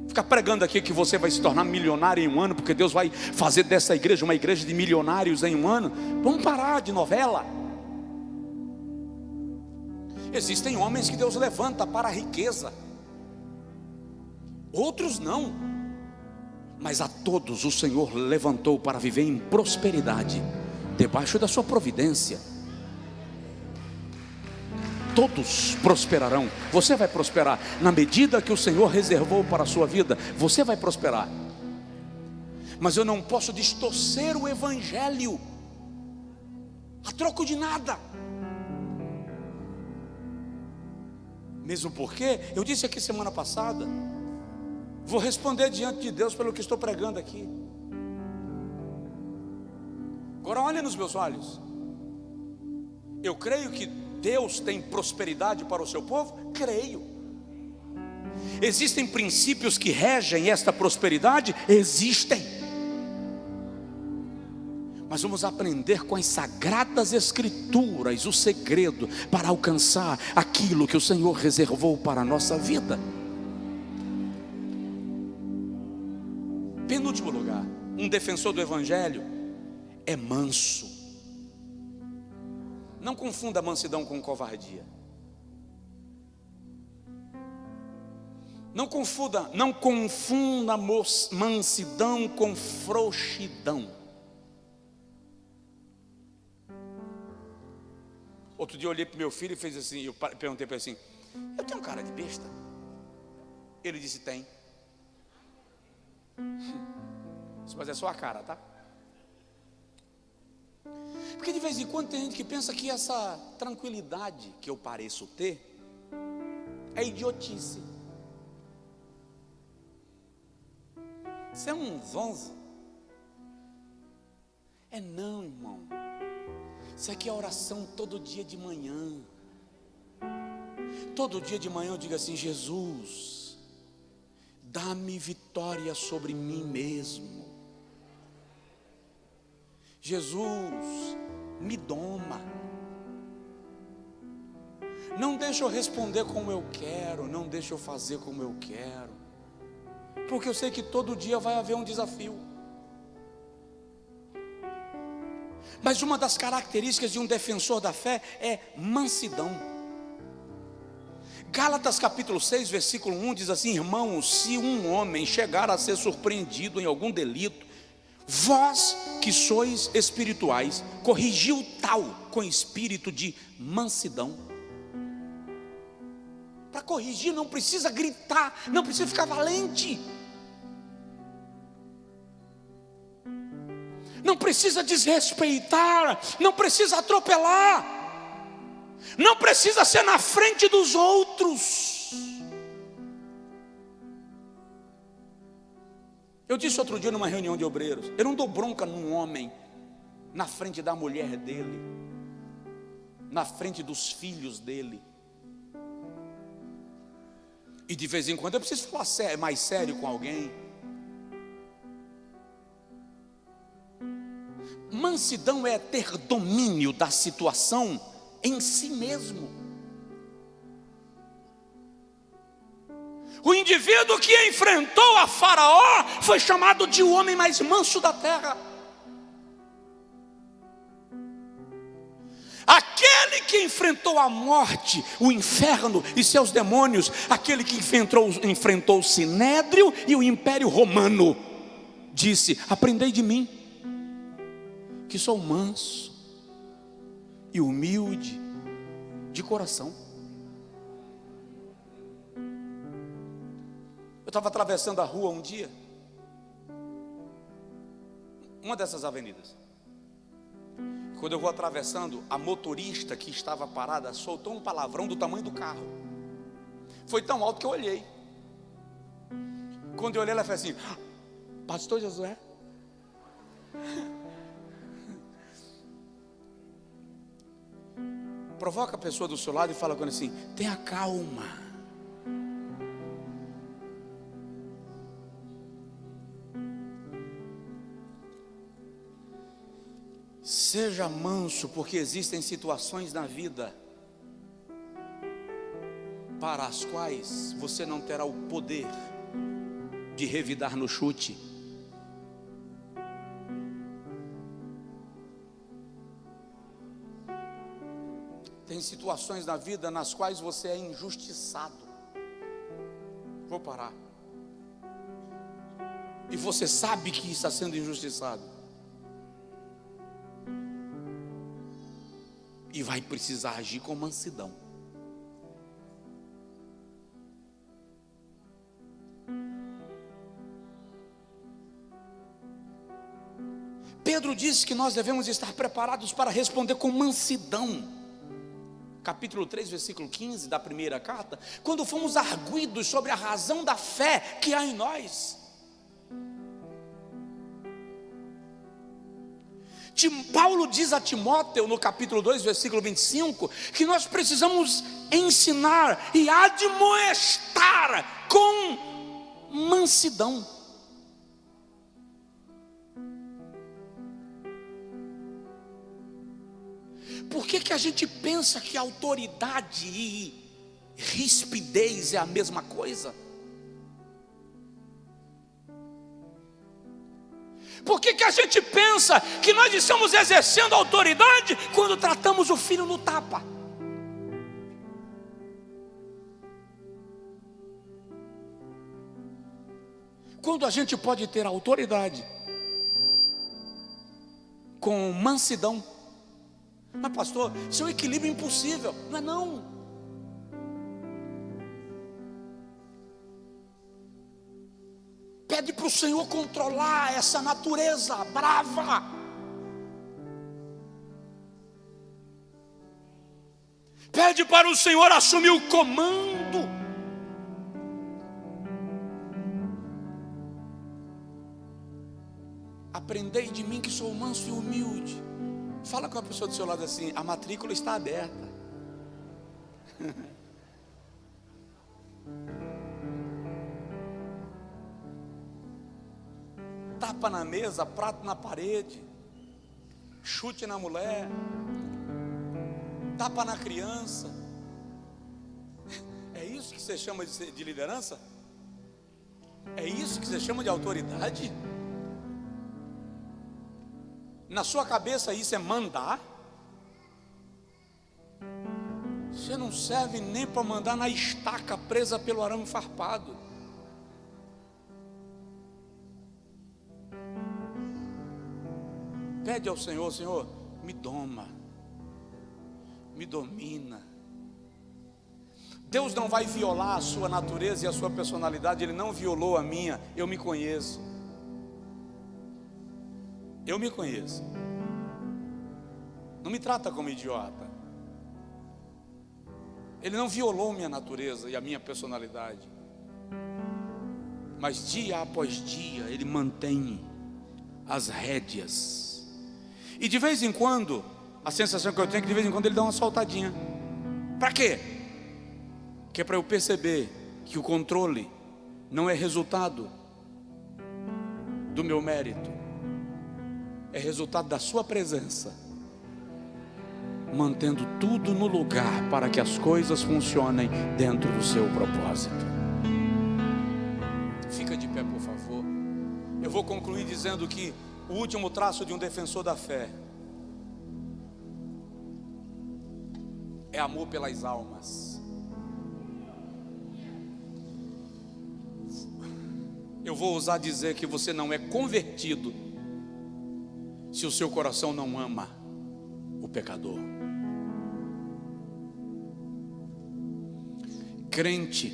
Ficar pregando aqui que você vai se tornar milionário em um ano, porque Deus vai fazer dessa igreja uma igreja de milionários em um ano. Vamos parar de novela. Existem homens que Deus levanta para a riqueza, outros não, mas a todos o Senhor levantou para viver em prosperidade, debaixo da sua providência. Todos prosperarão. Você vai prosperar na medida que o Senhor reservou para a sua vida. Você vai prosperar. Mas eu não posso distorcer o evangelho a troco de nada. Mesmo porque eu disse aqui semana passada, vou responder diante de Deus pelo que estou pregando aqui. Agora olhe nos meus olhos. Eu creio que Deus tem prosperidade para o seu povo? Creio. Existem princípios que regem esta prosperidade? Existem. Mas vamos aprender com as sagradas escrituras o segredo para alcançar aquilo que o Senhor reservou para a nossa vida. Penúltimo lugar, um defensor do evangelho é manso. Não confunda mansidão com covardia. Não confunda mansidão com frouxidão. Outro dia eu olhei para o meu filho e fez assim, eu perguntei para ele assim: eu tenho cara de besta? Ele disse: tem. Mas é só a cara, tá? Porque de vez em quando tem gente que pensa que essa tranquilidade que eu pareço ter é idiotice. Você é um zonzo. É não, irmão. Isso aqui é oração todo dia de manhã. Todo dia de manhã eu digo assim: Jesus, dá-me vitória sobre mim mesmo. Jesus, me doma. Não deixa eu responder como eu quero, não deixa eu fazer como eu quero, porque eu sei que todo dia vai haver um desafio. Mas uma das características de um defensor da fé é mansidão. Gálatas capítulo 6, versículo 1 diz assim: irmãos, se um homem chegar a ser surpreendido em algum delito, vós que sois espirituais, corrigiu tal com espírito de mansidão. Para corrigir não precisa gritar, não precisa ficar valente, não precisa desrespeitar, não precisa atropelar, não precisa ser na frente dos outros. Eu disse outro dia numa reunião de obreiros, eu não dou bronca num homem na frente da mulher dele, na frente dos filhos dele. E de vez em quando eu preciso falar mais sério com alguém. Mansidão é ter domínio da situação em si mesmo. O indivíduo que enfrentou a Faraó foi chamado de o homem mais manso da terra. Aquele que enfrentou a morte, o inferno e seus demônios, aquele que enfrentou o Sinédrio e o Império Romano, disse: aprendei de mim, que sou manso e humilde de coração. Eu estava atravessando a rua um dia, uma dessas avenidas. Quando eu vou atravessando, a motorista que estava parada soltou um palavrão do tamanho do carro. Foi tão alto que eu olhei. Quando eu olhei, ela fez assim: pastor Josué? Provoca a pessoa do seu lado e fala com ela assim: tenha calma. Seja manso, porque existem situações na vida para as quais você não terá o poder de revidar no chute. Tem situações na vida nas quais você é injustiçado. Vou parar. E você sabe que está sendo injustiçado. E vai precisar agir com mansidão. Pedro disse que nós devemos estar preparados para responder com mansidão. Capítulo 3, versículo 15 da primeira carta. Quando fomos arguidos sobre a razão da fé que há em nós. Paulo diz a Timóteo no capítulo 2, versículo 25, que nós precisamos ensinar e admoestar com mansidão. Por que a gente pensa que autoridade e rispidez é a mesma coisa? Por que a gente pensa que nós estamos exercendo autoridade quando tratamos o filho no tapa? Quando a gente pode ter autoridade com mansidão. Mas pastor, isso é um equilíbrio impossível. Não é não. Pede para o Senhor controlar essa natureza brava. Pede para o Senhor assumir o comando. Aprendei de mim que sou manso e humilde. Fala com a pessoa do seu lado assim: a matrícula está aberta. Tapa na mesa, prato na parede. chute na mulher, tapa na criança. É isso que você chama de liderança? É isso que você chama de autoridade? Na sua cabeça isso é mandar? Você não serve nem para mandar na estaca presa pelo arame farpado. Pede ao Senhor: Senhor, me doma, me domina. Deus não vai violar a sua natureza e a sua personalidade. Ele não violou a minha. Eu me conheço. Eu me conheço. Não me trata como idiota. Ele não violou minha natureza e a minha personalidade. Mas dia após dia Ele mantém as rédeas. E de vez em quando, a sensação que eu tenho é que de vez em quando Ele dá uma soltadinha. Para quê? Que é para eu perceber que o controle não é resultado do meu mérito, é resultado da sua presença, mantendo tudo no lugar para que as coisas funcionem dentro do seu propósito. Fica de pé, por favor. Eu vou concluir dizendo que o último traço de um defensor da fé é amor pelas almas. Eu vou ousar dizer que você não é convertido se o seu coração não ama o pecador. Crente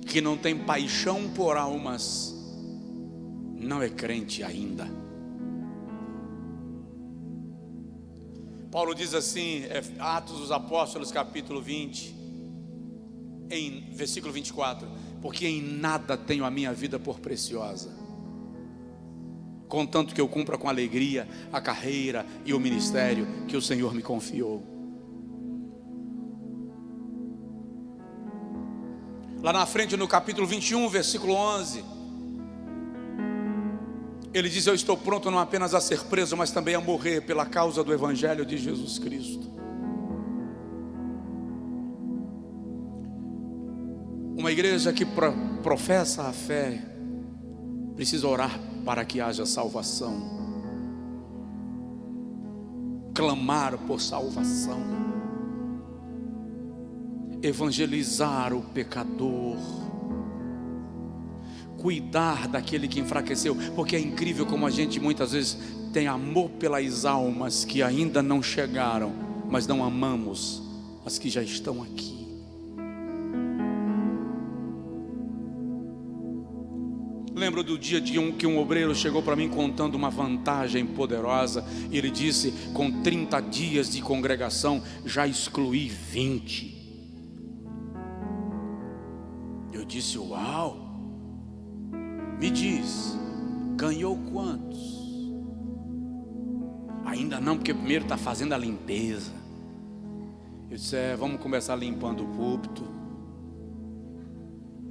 que não tem paixão por almas não é crente ainda. Paulo diz assim, Atos dos Apóstolos, capítulo 20, em versículo 24: porque em nada tenho a minha vida por preciosa, contanto que eu cumpra com alegria a carreira e o ministério que o Senhor me confiou. Lá na frente, no capítulo 21, versículo 11, ele diz: eu estou pronto não apenas a ser preso, mas também a morrer pela causa do Evangelho de Jesus Cristo. Uma igreja que professa a fé precisa orar para que haja salvação, clamar por salvação, evangelizar o pecador, cuidar daquele que enfraqueceu, porque é incrível como a gente muitas vezes tem amor pelas almas que ainda não chegaram, mas não amamos as que já estão aqui. Lembro do dia que um obreiro chegou para mim contando uma vantagem poderosa. Ele disse: com 30 dias de congregação já excluí 20. Eu disse: uau! Me diz, ganhou quantos? Ainda não, porque primeiro está fazendo a limpeza. Eu disse: vamos começar limpando o púlpito.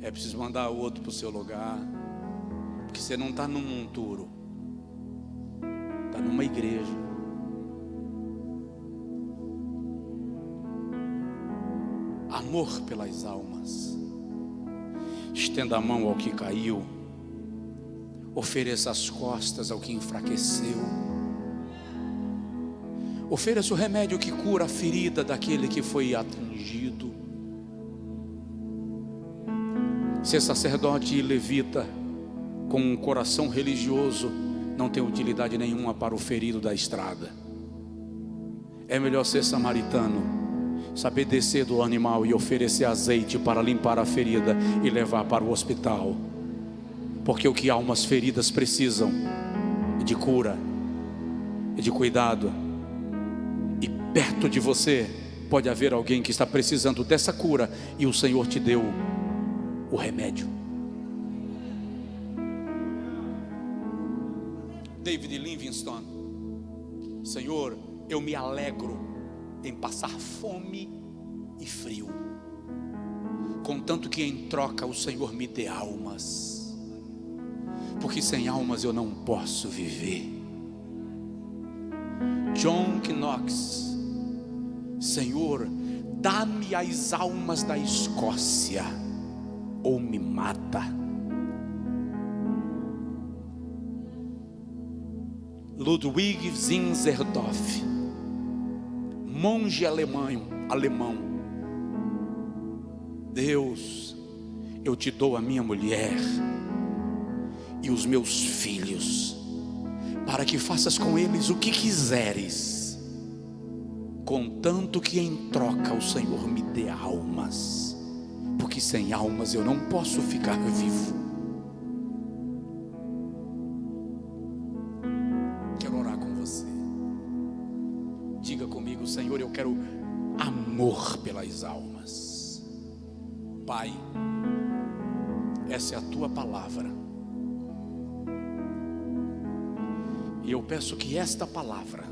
É preciso mandar o outro para o seu lugar. Porque você não está num monturo, está numa igreja. Amor pelas almas. Estenda a mão ao que caiu, ofereça as costas ao que enfraqueceu, ofereça o remédio que cura a ferida daquele que foi atingido. Ser sacerdote e levita com um coração religioso não tem utilidade nenhuma para o ferido da estrada. É melhor ser samaritano, saber descer do animal e oferecer azeite para limpar a ferida e levar para o hospital, porque o que almas feridas precisam é de cura, é de cuidado. E perto de você pode haver alguém que está precisando dessa cura, e o Senhor te deu o remédio. David Livingstone: Senhor, eu me alegro em passar fome e frio, contanto que em troca o Senhor me dê almas, porque sem almas eu não posso viver. John Knox: Senhor, dá-me as almas da Escócia ou me mata. Ludwig Zinzendorf, monge alemão: Deus, eu te dou a minha mulher e os meus filhos, para que faças com eles o que quiseres, contanto que em troca o Senhor me dê almas, porque sem almas eu não posso ficar vivo. Quero orar com você. Diga comigo: Senhor, eu quero amor pelas almas. Pai, essa é a tua palavra, e eu peço que esta palavra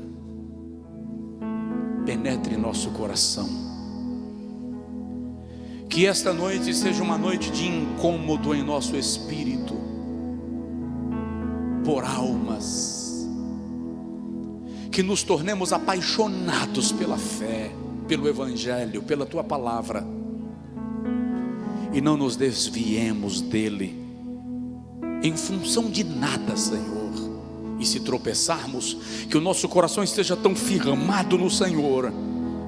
penetre em nosso coração, que esta noite seja uma noite de incômodo em nosso espírito por almas, que nos tornemos apaixonados pela fé, pelo Evangelho, pela tua palavra, e não nos desviemos dele em função de nada, Senhor. E se tropeçarmos, que o nosso coração esteja tão firmado no Senhor,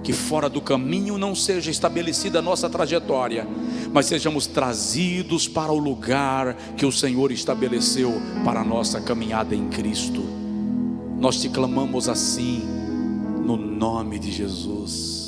que fora do caminho não seja estabelecida a nossa trajetória, mas sejamos trazidos para o lugar que o Senhor estabeleceu para a nossa caminhada em Cristo. Nós te clamamos assim, no nome de Jesus.